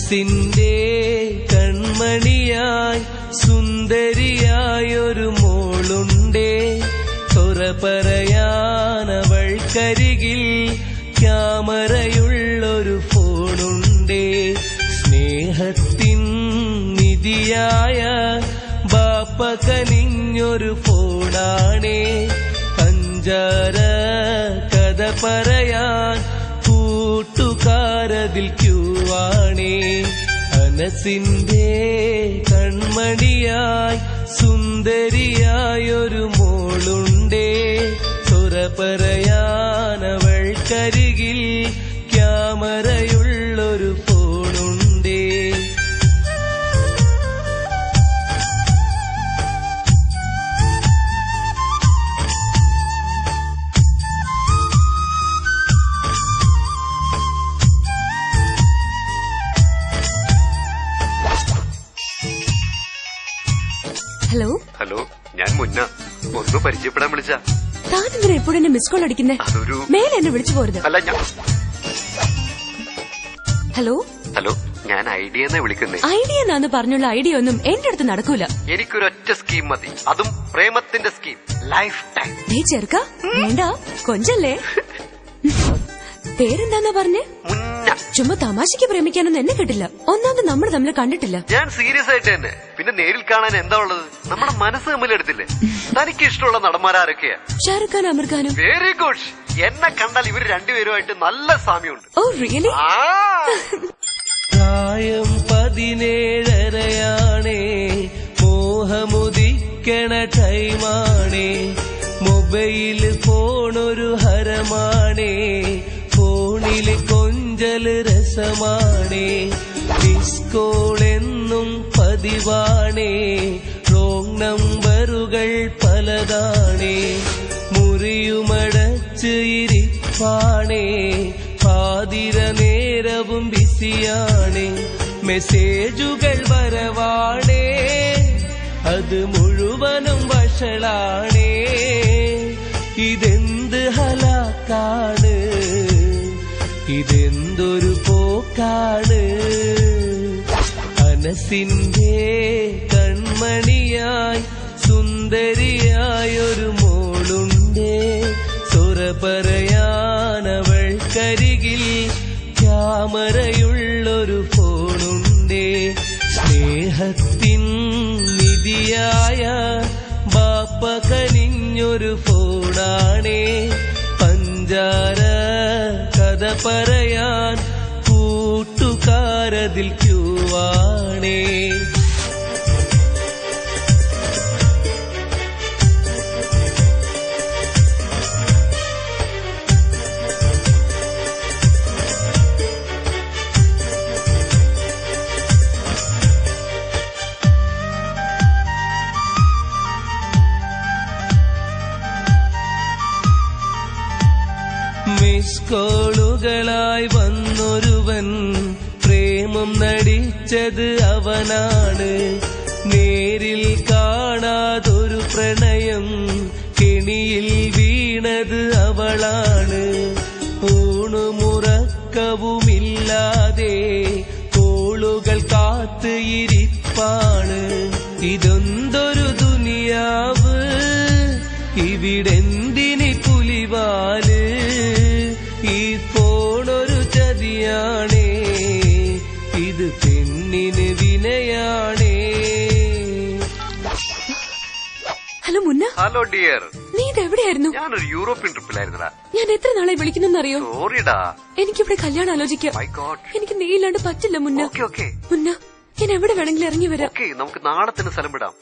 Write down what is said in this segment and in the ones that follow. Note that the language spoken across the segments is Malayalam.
മനസ്സിന്റെ കൺമണിയായി സുന്ദരിയായൊരു മോളുണ്ടേ. തുറ പറയാനവൾക്കരികിൽ ക്യാമറയുള്ളൊരു ഫോണുണ്ടേ. സ്നേഹത്തിൻ നിധിയായ ബാപ്പ കനിഞ്ഞൊരു ഫോണാണേ. പഞ്ചാര കഥ പറയാൻ കൂട്ടുകാരതിൽ ക്യൂവാണേ. മനസ്സിന്റെ കൺമണിയായി സുന്ദരിയായൊരു മോളുണ്ടേ. തുറ പറയാനവൾക്കരികിൽ ക്യാമറയുള്ളൊരു ഫോണുണ്ടേ. ഹലോ ഹലോ, ഞാൻ മുന്ന ഒന്ന് പരിചയപ്പെടാൻ വിളിച്ച. താനെന്തിനാ എപ്പോഴും എന്നെ മിസ് കോൾ അടിക്കുന്നേ? മേലെ എന്നെ വിളിച്ചു പോരുത്. അല്ല ഞാൻ. ഹലോ ഹലോ, ഞാൻ ഐഡിയ എന്നാ വിളിക്കുന്നേ. ഐഡിയ എന്നാന്ന് പറഞ്ഞുള്ള ഐഡിയ ഒന്നും എന്റെ അടുത്ത് നടക്കൂല. എനിക്കൊരൊറ്റ സ്കീം മതി, അതും പ്രേമത്തിന്റെ സ്കീം, ലൈഫ് ടൈം. നീ ചെറുക്ക വേണ്ട കൊഞ്ചല്ലേ. പേരെന്താന്നാ പറഞ്ഞേ? മുന്ന. ചുമ്മാ തമാശക്ക് പ്രേമിക്കാനൊന്നും എന്നെ കിട്ടില്ല. ഒന്നാമത് നമ്മൾ തമ്മിൽ കണ്ടിട്ടില്ല. ഞാൻ സീരിയസ് ആയിട്ട് തന്നെ. പിന്നെ നേരിൽ കാണാൻ എന്താ ഉള്ളത്? നമ്മുടെ മനസ്സ് തമ്മിലെടുത്തില്ലേ. തനിക്ക് ഇഷ്ടമുള്ള നടന്മാരൊക്കെയാ? ഷാറുഖ് ഖാൻ, അമീർ ഖാനും. Very good. എന്നെ കണ്ടാൽ ഇവർ രണ്ടുപേരുമായിട്ട് നല്ല സാമ്യമുണ്ട്. Oh really? പ്രായം 17 മോഹമുദിക്കണ ടൈമാണേ. മൊബൈൽ ഫോണൊരു ഹരമാണേ. ഫോണില് കൊഞ്ചല് രസമാണേ. ഡിസ്കോളെന്നും പതിവാണേ. റോങ് നമ്പറുകൾ പലതാണേ. മുറിയുമടച്ച് ഇരിപ്പാണേ. പാതിര നേരവും ബിസിയാണേ. മെസ്സേജുകൾ വരവാണേ. അത് മുഴുവനും വഷളാണേ. ഇതെന്ത് ഹലാക്കാണ്, ഇതെന്തൊരു പോക്കാണ്. മനസ്സിന്റെ കൺമണിയായി സുന്ദരിയായൊരു മോളുണ്ടേ. തുറ പറയാനവൾക്കരികിൽ ക്യാമറയുള്ളൊരു ഫോണുണ്ടേ. സ്നേഹത്തിൻ നിധിയായ ബാപ്പ കനിഞ്ഞൊരു ഫോണാണേ. പഞ്ചാര കഥ പറയാൻ കൂട്ടുകാരതിൽ ക്യൂവാണേ. മിസ്കോളുകളായി വന്നൊരുവൻ പ്രേമം നടിച്ചത് അവനാണ്. നേരിൽ കാണാതൊരു പ്രണയം കെണിയിൽ വീണത് അവളാണ്. ഊണുമുറക്കവുമില്ലാതെ കോളുകൾ കാത്ത് ഇരിപ്പാണ്. ഇതൊന്തൊരു ദുനിയാവ്, ഇവിടെന്തിനി പുലിവാല്. ഈ ഫോണൊരു ചതിയാണേ. ഇത് പെണ്ണിന് വിനയാണേ. ഹലോ മുന്ന. Hello dear. നീ ഇതെവിടെയായിരുന്നു? ഞാനൊരു യൂറോപ്യൻ ട്രിപ്പിലായിരുന്നടാ. ഞാൻ എത്ര നാളെ വിളിക്കുന്നറിയോ? സോറിടാ. എനിക്കിവിടെ കല്യാണം ആലോചിക്കാം. My God. എനിക്ക് നീ ഇല്ലാണ്ട് പറ്റില്ല മുന്ന. ഓക്കെ മുന്ന, ഞാൻ എവിടെ വേണമെങ്കിലും ഇറങ്ങി വരാം. ഓക്കെ, നമുക്ക് നാളെ തന്നെ സ്ഥലം വിടാം.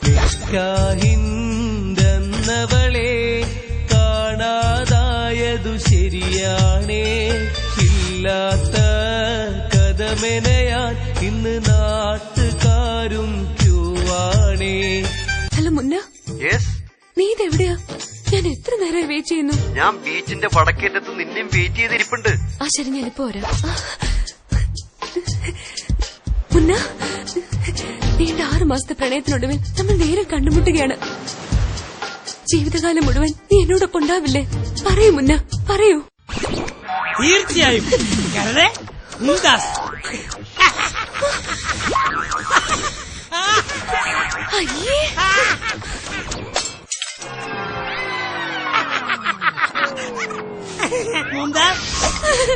ഹിന്ദവളെ കാണാതായതു ശരിയാണേ. ഇല്ലാത്ത കഥമെനയാൻ ഇന്ന് നാട്ടുകാരും ക്യൂവാണേ. ഹലോ മുന്ന. യെസ്. നീ ഇതെവിടെയാ? ഞാൻ എത്ര നേരമായി വെയിറ്റ് ചെയ്യുന്നു. ഞാൻ ബീച്ചിന്റെ വടക്കേറ്റത്ത് നിന്നെയും വെയിറ്റ് ചെയ്തിരിപ്പുണ്ട്. ആ ശരി, ഞാനിപ്പോ വരാം. മുന്ന, നീണ്ട 6 മാസത്തെ പ്രണയത്തിനൊടുവിൽ നമ്മൾ നേരെ കണ്ടുമുട്ടുകയാണ്. ജീവിതകാലം മുഴുവൻ നീ എന്നോടൊപ്പം ഉണ്ടാവില്ലേ? പറയൂ മുന്ന, പറയൂ. തീർച്ചയായും. അയ്യേ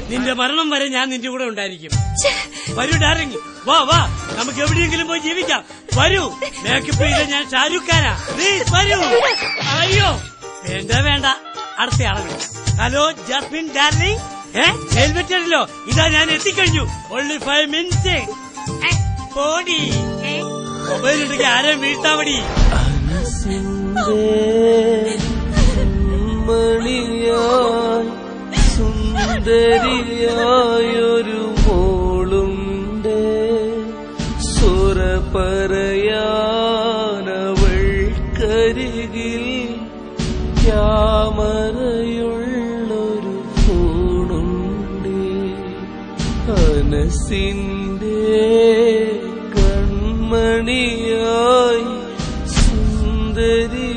നിന്റെ മരണം വരെ ഞാൻ നിന്റെ കൂടെ ഉണ്ടായിരിക്കും. വരൂ ഡാർലിംഗ്, വാ വാ, നമുക്ക് എവിടെയെങ്കിലും പോയി ജീവിക്കാം. വരൂ, മേക്കപ്പ് ചെയ്ത ഞാൻ ഷാരൂഖ് ഖാനാ. പ്ലീസ് വരൂ. അയ്യോ വേണ്ട വേണ്ട, അടുത്ത ആളെ. ഹലോ ജാസ്മിൻ ഡാർലിംഗ്, ഹെൽമെറ്റ് അല്ലോ, ഇതാ ഞാൻ എത്തിക്കഴിഞ്ഞു. Only 5 minutes. പോടി, മൊബൈൽ ഉണ്ടെങ്കിൽ ആരെയും വീഴ്ത്താവടി. മണിയായി സുന്ദരിയായൊരു മോളുണ്ട്, സുര പറയാനവൾക്കരികിൽ ക്യാമറയുള്ളൊരു ഫോണുണ്ട്. മനസ്സിന്റെ കൺമണിയായി സുന്ദരിയായി